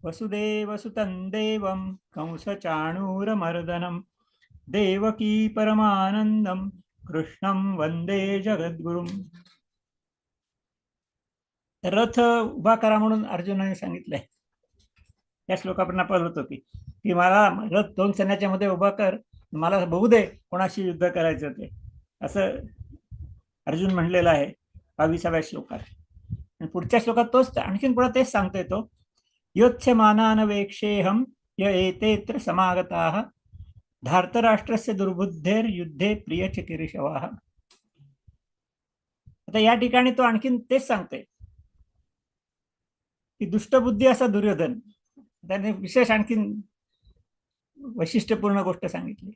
वसुदेवसुतं देवं कंसचाणूरमर्दनं देवकी परमानंदं कृष्णं वंदे जगद्गुरुम. रथ उभा करा म्हणून अर्जुनाने सांगितलंय. या श्लोकापर्यंत आपण होतो की मला रथ 2 सैन्याच्या मध्ये उभा कर, मला बघू दे कोणाशी युद्ध करायचं ते, असं अर्जुन म्हणलेलं आहे 22व्या श्लोकात. आणि पुढच्या श्लोकात तोच आणखीन पुढे तेच सांगतोय तो, योत्स्यमानानवेक्षेहम य एतेत्र समागताः धार्तराष्ट्रस्य दुर्बुद्धेर युद्धे प्रियचिकीर्षवाः. आता या ठिकाणी तो आणखीन तेच सांगतोय की दुष्टबुद्धी असा दुर्योधन. त्याने विशेष आणखीन वैशिष्ट्यपूर्ण गोष्ट सांगितली.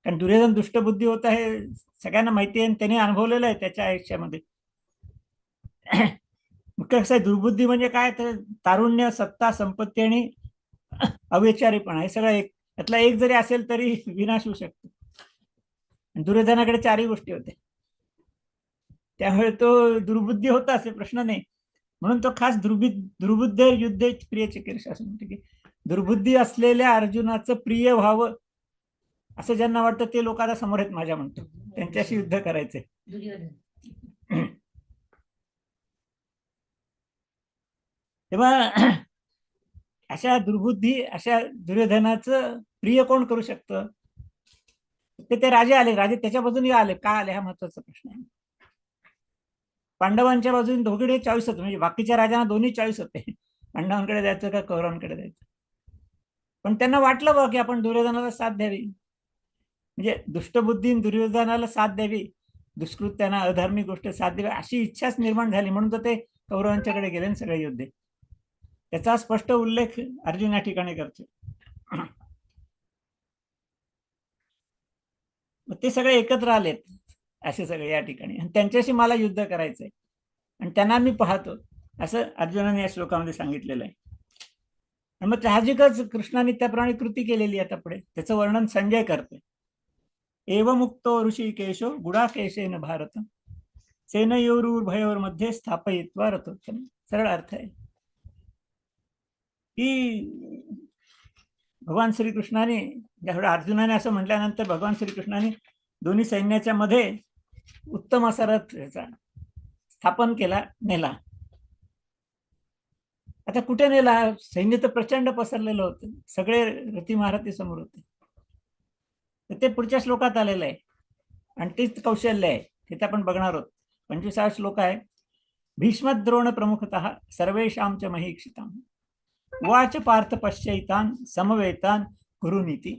कारण दुर्योधन दुष्टबुद्धी होता हे सगळ्यांना माहिती आहे, त्याने अनुभवलेलं आहे त्याच्या आयुष्यामध्ये. मुख्य कसं आहे, दुर्बुद्धी म्हणजे काय, तर तारुण्य, सत्ता, संपत्ती आणि अविचारीपणा हे सगळं एक, त्यातला एक जरी असेल तरी विनाश होऊ शकतो. दुर्योधनाकडे 4ही गोष्टी होत्या, त्यामुळे तो दुर्बुद्धी होता असे प्रश्न नाही. म्हणून तो खास दुर्बुद्ध युद्धे प्रिय चिकीर्ष असं म्हणते की दुर्बुद्धी असलेल्या अर्जुनाचं प्रिय व्हावं असं ज्यांना वाटतं ते लोक आता समोर आहेत माझ्या, म्हणतो त्यांच्याशी युद्ध करायचंय. तेव्हा अशा दुर्बुद्धी, अशा दुर्योधनाचं प्रिय कोण करू शकतं? ते राजे आले, राजे त्याच्या बाजूने आले का आले हा महत्वाचा प्रश्न आहे. पांडवांच्या बाजूने दोघीकडे चॉईस होते, म्हणजे बाकीच्या राजांना दोन्ही चॉईस होते, पांडवांकडे जायचं का कौरवांकडे जायचं. पण त्यांना वाटलं बघ की आपण दुर्योधनाला साथ द्यावी, म्हणजे दुष्टबुद्धी दुर्योधनाला साथ द्यावी, दुष्कृत्यांना, अधार्मिक गोष्ट साथ द्यावी अशी इच्छाच निर्माण झाली. म्हणून तर ते कौरवांच्याकडे गेले सगळे योद्धे. त्याचा स्पष्ट उल्लेख अर्जुन या ठिकाणी करतो. ते सगळे एकत्र आलेत असे सगळे या ठिकाणी, आणि त्यांच्याशी मला युद्ध करायचंय आणि त्यांना मी पाहतो असं अर्जुनाने या श्लोकामध्ये सांगितलेलं आहे. आणि मग साहजिकच कृष्णाने त्याप्रमाणे कृती केलेली आता पुढे त्याचं वर्णन संजय करते. एवमुक्तो ऋषिकेशो गुडाकेशेन भारत सेनयोरुर्भयोर्मध्ये स्थापयित्वा रथोत्तम. सरळ अर्थ आहे की भगवान श्रीकृष्णाने, ज्यावेळी अर्जुनाने असं म्हटल्यानंतर भगवान श्रीकृष्णाने दोन्ही सैन्याच्या मध्ये उत्तम असा रथ स्थापन केला, नेला. आता कुठे नेला? सैन्य तर प्रचंड पसरलेलं होतं, सगळे रथी महारथी समोर होते. ते पुढच्या श्लोकात आलेलं आहे आणि तेच कौशल्य आहे, ते आपण बघणार आहोत. 25वा श्लोक आहे. भीष्मद्रोण प्रमुखतः सर्वेषां च महीक्षितां वाच पार्थ पश्चैतान समवेतान कुरुनीती.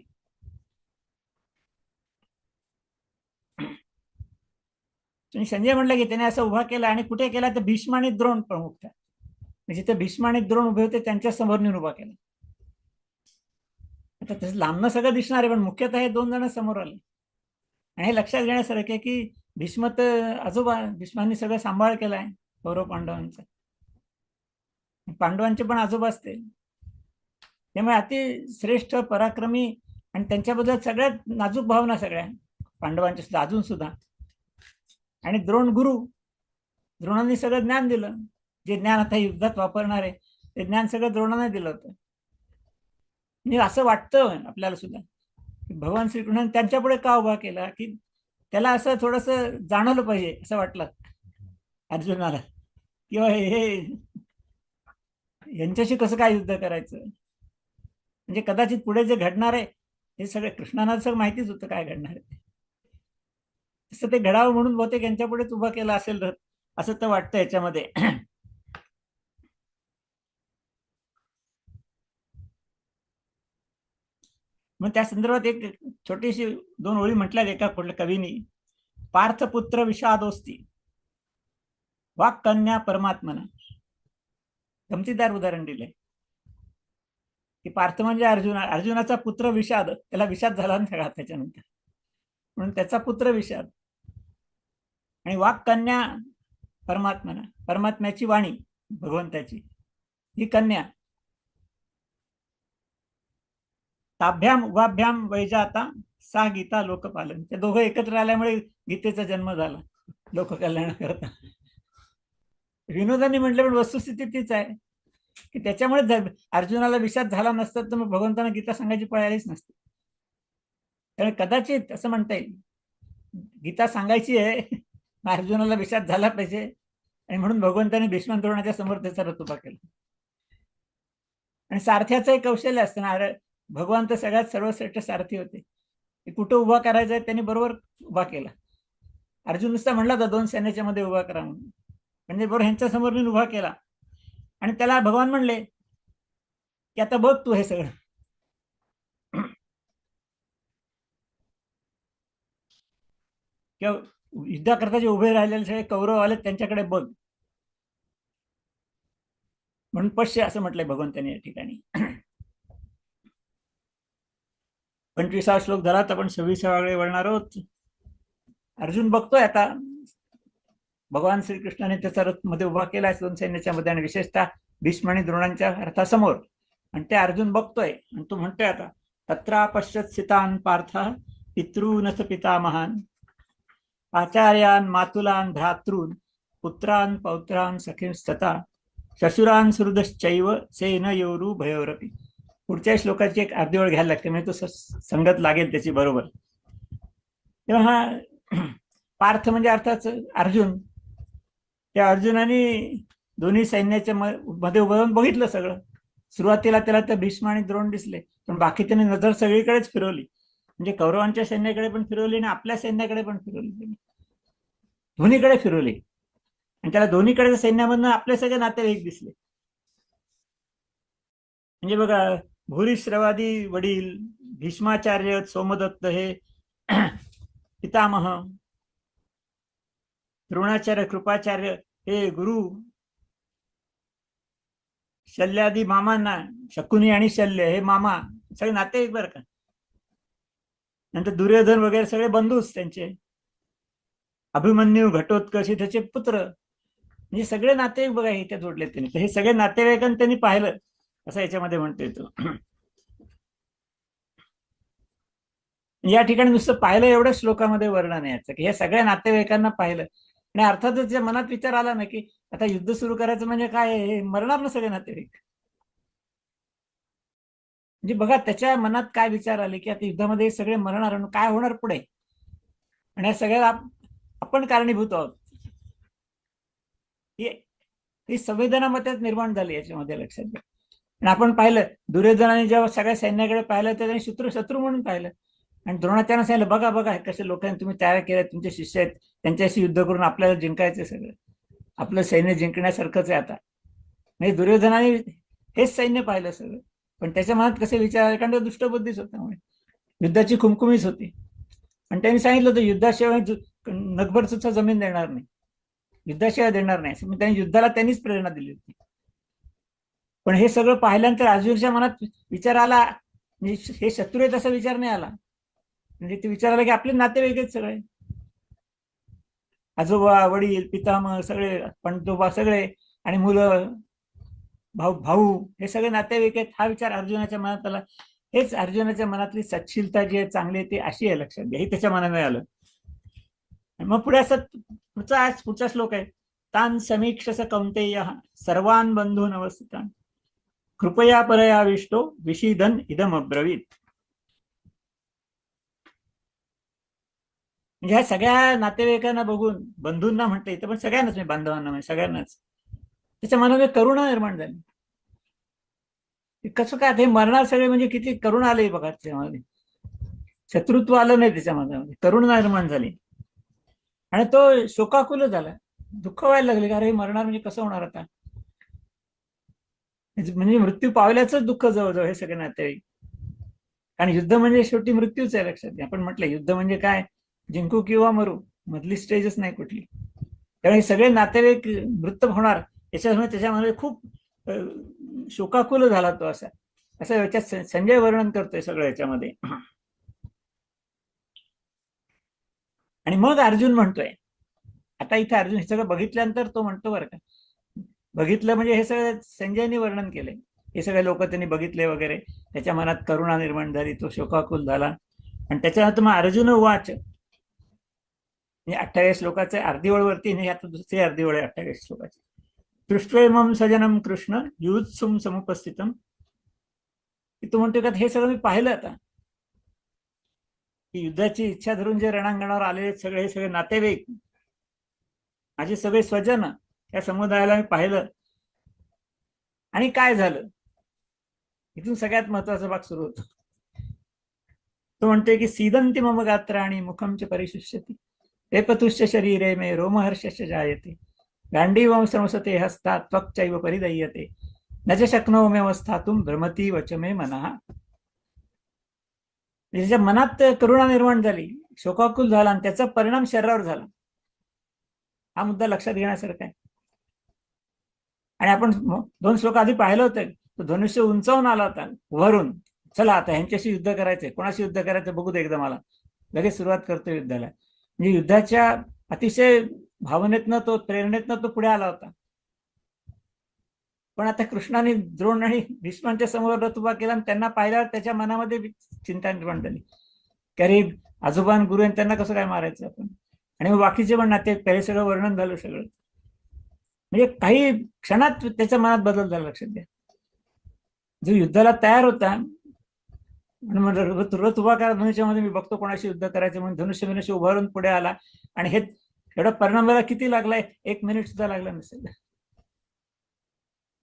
संजय म्हटलं की त्याने असं उभा केला, आणि कुठे केला तर भीष्म आणि द्रोण प्रमुख त्या, म्हणजे जिथे भीष्म आणि द्रोण उभे होते त्यांच्या समोर नेऊन उभा केला. आता तसं लांबनं सगळं दिसणार आहे, पण मुख्यतः हे 2 जण समोर आले. आणि हे लक्षात घेण्यासारखं आहे की भीष्म तर आजोबा, भीष्मांनी सगळं सांभाळ केलाय कौरव पांडवांचा, पांडवांचे पण आजोबा असते, त्यामुळे अति श्रेष्ठ पराक्रमी, आणि त्यांच्याबद्दल सगळ्यात नाजूक भावना सगळ्या पांडवांच्या सुद्धा अजून सुद्धा. आणि द्रोण गुरु, द्रोणांनी सगळं ज्ञान दिलं, जे ज्ञान आता युद्धात वापरणार आहे ते ज्ञान सगळं द्रोणाने दिलं होतं. म्हणजे असं वाटतं आपल्याला सुद्धा की भगवान श्रीकृष्णाने त्यांच्या पुढे का उभा केला, की त्याला असं थोडस जाणवलं पाहिजे असं वाटलं अर्जुनाला, किंवा हे यांच्याशी कसं काय युद्ध करायचं. म्हणजे कदाचित पुढे जे घडणार आहे हे सगळं कृष्णाला सगळं माहितीच होतं काय घडणार आहे, तसं ते घडावं म्हणून बहुतेक यांच्या पुढेच उभा केला असेल असं तर वाटतं याच्यामध्ये. मग त्या संदर्भात एक छोटीशी 2 ओळी म्हटल्यात एका कुठल्या कवीनी. पार्थपुत्र विषादोस्ती वाक कन्या परमात्मना. गमतीदार उदाहरण दिले की पार्थ म्हणजे अर्जुन, अर्जुनाचा पुत्र विषाद, त्याला विषाद झाला ना सगळा त्याच्यानंतर, म्हणून त्याचा पुत्र विषाद. आणि वाक कन्या परमात्मना, परमात्म्याची वाणी भगवंताची ही कन्या. ताभ्याम उभाभ्याम वैजाता सा गीता लोकपालन. ते दोघं एकत्र आल्यामुळे गीतेचा जन्म झाला लोककल्याणाकरता. विनोदाने म्हटलं पण वस्तुस्थिती तीच आहे की त्याच्यामुळे अर्जुनाला विषाद झाला नसता तर मग भगवंतांना गीता सांगायची पळ आलीच नसती. त्यामुळे कदाचित असं म्हणता येईल गीता सांगायची आहे, अर्जुनाला विषाद झाला पाहिजे, आणि म्हणून भगवंतांनी भीष्म द्रोणाच्या समोर त्याचा रथ उभा केला. आणि सारथ्याचं एक कौशल्य असतं ना, भगवान तर सगळ्यात सर्वश्रेष्ठ सारथी होते. कुठं उभा करायचंय त्यांनी बरोबर उभा केला. अर्जुन नुसता म्हणला होता 2 सैन्याच्या मध्ये उभा करा म्हणून, म्हणजे बरोबर ह्यांच्या समोर मी उभा केला. आणि त्याला भगवान म्हणले की आता बघ तू हे सगळं. किंवा युद्धाकरता जे उभे राहिलेले सगळे कौरव आले त्यांच्याकडे बघ, म्हणून पश्य असं म्हटलंय भगवंतांनी या ठिकाणी. 25वा श्लोक झाला, तर आपण 26व्या वळणार आहोत. अर्जुन बघतोय आता भगवान श्रीकृष्णाने त्याचा रथ मध्ये उभा केला 2 सैन्याच्या मध्ये, आणि विशेषतः भीष्म आणि द्रोणांच्या रथासमोर. आणि ते अर्जुन बघतोय आणि तो म्हणतोय आता तत्रा पश्यत स्थितान पार्थ पितॄनथ पितामहान आचार्यान मातुलान भ्रातॄन पुत्रान पौत्रान सखींस्तथा शशुरान सुहृदश्चैव सेनयोरू भयोरपि. पुढच्या श्लोकाची एक अर्धी वेळ घ्यायला लागते, म्हणजे तो संगत लागेल त्याची बरोबर. तेव्हा हा पार्थ म्हणजे अर्थात अर्जुन. त्या अर्जुनाने दोन्ही सैन्याच्या मध्ये उभं राहून बघितलं सगळं. सुरुवातीला त्याला तर भीष्म आणि द्रोण दिसले, पण बाकी त्याने नजर सगळीकडेच फिरवली, म्हणजे कौरवांच्या सैन्याकडे पण फिरवली आणि आपल्या सैन्याकडे पण फिरवली, दोन्हीकडे फिरवली. आणि त्याला दोन्हीकडे सैन्यामधनं आपले सगळे नातेवाईक दिसले. म्हणजे बघा, भूरिश्रवादी वडील भीष्माचार्य, सोमदत्त हे पितामह, द्रोणाचार्य कृपाचार्य हे गुरु, शल्यादी मामांना, शकुनी आणि शल्य हे मामा, सगळे नातेवाईक बरं का. नंतर दुर्योधन वगैरे सगळे बंधूच त्यांचे, अभिमन्यू घटोत्कच त्याचे पुत्र, म्हणजे सगळे नातेवाईक बघा इथे जोडले त्यांनी. तर हे सगळे नातेवाईकांनी त्यांनी पाहिलं असं याच्यामध्ये म्हणतोय तो. या ठिकाणी नुसतं पाहिलं एवढं श्लोकामध्ये वर्णन याचं, की हे सगळ्या नातेवाईकांना पाहिलं. आणि अर्थातच त्याच्या मनात विचार आला ना की आता युद्ध सुरू करायचं म्हणजे काय, हे मरणार ना सगळे नातेवाईक. म्हणजे बघा त्याच्या मनात काय विचार आले की आता युद्धामध्ये सगळे मरणार, काय होणार पुढे, आणि या सगळ्याला आपण कारणीभूत आहोत. ही संवेदना मतात निर्माण झाली याच्यामध्ये, लक्षात घ्या. आणि आपण पाहिलं दुर्योधनाने जेव्हा सगळ्या सैन्याकडे पाहिलं तर त्यांनी शत्रू शत्रू म्हणून पाहिलं. आणि द्रोणाचार्य सांगितलं बघा बघा कसे लोकांनी तुम्ही तयार केल्या, तुमचे शिष्य आहेत, त्यांच्याशी युद्ध करून आपल्याला जिंकायचं, सगळं आपलं सैन्य जिंकण्यासारखंच आहे आता. म्हणजे दुर्योधनाने हेच सैन्य पाहिलं सगळं, पण त्याच्या मनात कसे विचार आले, कारण तो दुष्टबुद्धीच होता, युद्धाची खुमखुमीच होती. आणि त्यांनी सांगितलं होतं युद्धाशिवाय नगभर सुद्धा जमीन देणार नाही, युद्धाशिवाय देणार नाही. त्यांनी युद्धाला त्यांनीच प्रेरणा दिली होती. पण हे सगळं पाहिल्यानंतर अर्जुनच्या मनात विचार आला, म्हणजे हे शत्रू आहेत असा विचार नाही आला. म्हणजे ते विचार आला की आपले नातेवाईक आहेत सगळे, आजोबा वडील पितामह सगळे, पणतोबा सगळे, आणि मुलं भाऊ भाऊ हे सगळे नातेवाईक आहेत. हा विचार अर्जुनाच्या मनात आला. हेच अर्जुनाच्या मनातली सच्छीलता जी आहे, चांगली आहे, ती अशी आहे, लक्षात घ्या. हे त्याच्या मनाने आलं. मग पुढे असं पुढचा श्लोक आहे, तान समीक्षस कौंतेय सर्वान बंधून अवस्थितान कृपया परयाविष्टो विषीदन इदम अब्रवीत. म्हणजे ह्या सगळ्या नातेवाईकांना बघून, बंधूंना म्हणता येतं पण सगळ्यांनाच, म्हणजे बांधवांना म्हणजे सगळ्यांनाच त्याच्या मनामध्ये करुणा निर्माण झाली. कसं काय ते मरणार सगळे, म्हणजे किती करुणा आली बघा त्याच्यामध्ये. शत्रुत्व आलं नाही त्याच्या मनामध्ये, करुणा निर्माण झाली. आणि तो शोकाकुल झाला, दुःख व्हायला लागले, अरे मरणार म्हणजे कसं होणार आता, म्हणजे मृत्यू पावल्याच दुःख जवळजवळ हे सगळे नातेवाईक. कारण युद्ध म्हणजे शेवटी मृत्यूच आहे, लक्षात घ्या. आपण म्हटलं युद्ध म्हणजे काय, जिंकू किंवा मरू, मधली स्टेजच नाही कुठली. त्यामुळे सगळे नातेवाईक मृत होणार याच्यामुळे त्याच्यामध्ये खूप शोकाकुल झाला तो, असा असं याच्यात संजय वर्णन करतोय सगळं याच्यामध्ये. आणि मग अर्जुन म्हणतोय, आता इथे अर्जुन हे सगळं बघितल्यानंतर तो म्हणतो बरं का, बघितलं म्हणजे हे सगळं संजयनी वर्णन केलंय, हे सगळे लोक त्यांनी बघितले वगैरे, त्याच्या मनात करुणा निर्माण झाली, तो शोकाकुल झाला. आणि त्याच्यानंतर मग अर्जुन वाच, म्हणजे 28 श्लोकाचे अर्धी ओळ वरती नाही, आता दुसरी अर्धी ओळ आहे 28 श्लोकाची. दृष्ट्वेमं सजनम कृष्ण युत्सुम समुपस्थितम. तो म्हणतो का हे सगळं मी पाहिलं आता, की युद्धाची इच्छा धरून जे रणांगणावर आलेले सगळे सगळे नातेवाईक, माझे सगळे स्वजन, या समुदायाला मी पाहिलं. आणि काय झालं, इथून सगळ्यात महत्वाचा भाग सुरू होतो. तो म्हणते की सीदंती मम गात्राणि मुखम च परिशुष्यति एपतुश्च शरीरे मे रोमहर्षश्च जायते गांडीवं संसते हस्ता त्वक् चैव परिदह्यते न च शक्नोमि अवस्थातुं भ्रमती वच मे मनः. त्याच्या मनात करुणा निर्माण झाली, शोकाकुल झाला आणि त्याचा परिणाम शरीरावर झाला. हा मुद्दा लक्षात घेण्यासारखा आहे. आणि आपण 2 श्लोक आधी पाहिलं होतं, तो धनुष्य उंचावून आला होता वरून, चला आता ह्यांच्याशी युद्ध करायचंय, कोणाशी युद्ध करायचं बघू दे एकदा मला, लगेच सुरुवात करतो युद्धाला. म्हणजे युद्धाच्या अतिशय भावनेतनं तो, प्रेरणेतनं तो पुढे आला होता. पण आता कृष्णाने द्रोण आणि भीष्मांच्या समोर रथ उभा केला आणि त्यांना पाहिल्यावर त्याच्या मनामध्ये चिंता निर्माण झाली की अरे आजोबान गुरु त्यांना कसं काय मारायचं आपण. आणि मग बाकीचे पण नाते, पहिले सगळं वर्णन झालं सगळं. म्हणजे काही क्षणात त्याच्या मनात बदल झाला. लक्षात द्या, जो युद्धाला तयार होता, रथ उभा करा धनुष्यामध्ये, मी बघतो कोणाशी युद्ध करायचं म्हणून धनुष्य उभारून पुढे आला. आणि हे एवढा परिणाम मला किती लागलाय, 1 मिनिट सुद्धा लागला नसेल.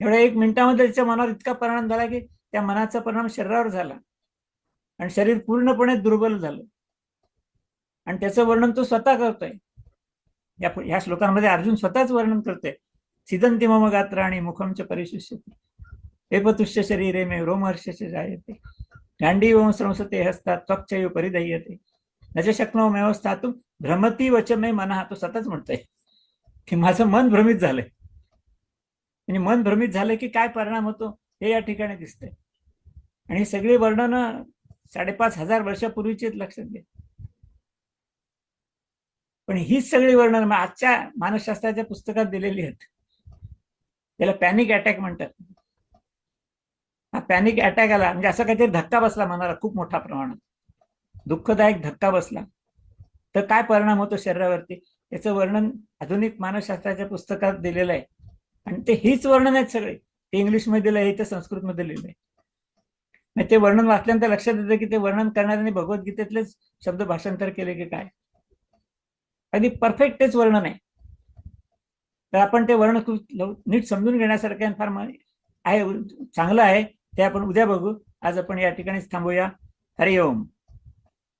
एवढ्या 1 मिनिटामध्ये त्याच्या मनावर इतका परिणाम झाला की त्या मनाचा परिणाम शरीरावर झाला आणि शरीर पूर्णपणे दुर्बल झालं. आणि त्याचं वर्णन तो स्वतः करतोय. या श्लोकांमध्ये अर्जुन स्वतःच वर्णन करतोय. सिदंती मम गात्राणि मुखम च परिशुष्यति एपतुश्च शरीरे मे रोमहर्षश्च जायते गांडीवं संसते हस्ता त्वक् चैव परिदह्यते न च शक्नोमि अवस्थातुं भ्रमती वच मे मनः. तो स्वतःच म्हणतोय की माझं मन भ्रमित झालंय. म्हणजे मन भ्रमित झालं की काय परिणाम होतो हे या ठिकाणी दिसतंय. आणि सगळी वर्णन 5,500 वर्षापूर्वीची लक्षात घ्या. पण हीच सगळी वर्णन आजच्या मानसशास्त्राच्या पुस्तकात दिलेली आहेत. त्याला पॅनिक अटॅक म्हणतात. हा पॅनिक अटॅक आला म्हणजे असं काहीतरी धक्का बसला मनाला, खूप मोठा प्रमाणात दुःखदायक धक्का बसला तर काय परिणाम होतो शरीरावरती, याचं वर्णन आधुनिक मानसशास्त्राच्या पुस्तकात दिलेलं आहे. आणि ते हीच वर्णन आहेत सगळे. ते इंग्लिशमध्ये दिलं आहे, ते संस्कृतमध्ये लिहिलं आहे. ते वर्णन वाचल्यानंतर लक्षात येतं की ते वर्णन करणाऱ्यांनी भगवद्गीतेतलेच शब्द भाषांतर केले की काय. अगदी परफेक्ट तेच वर्णन आहे. तर आपण ते वर्णन खूप नीट समजून घेण्यासारखं फार आहे, चांगलं आहे. ते आपण उद्या बघू. आज आपण या ठिकाणीच थांबूया. हरि ओम.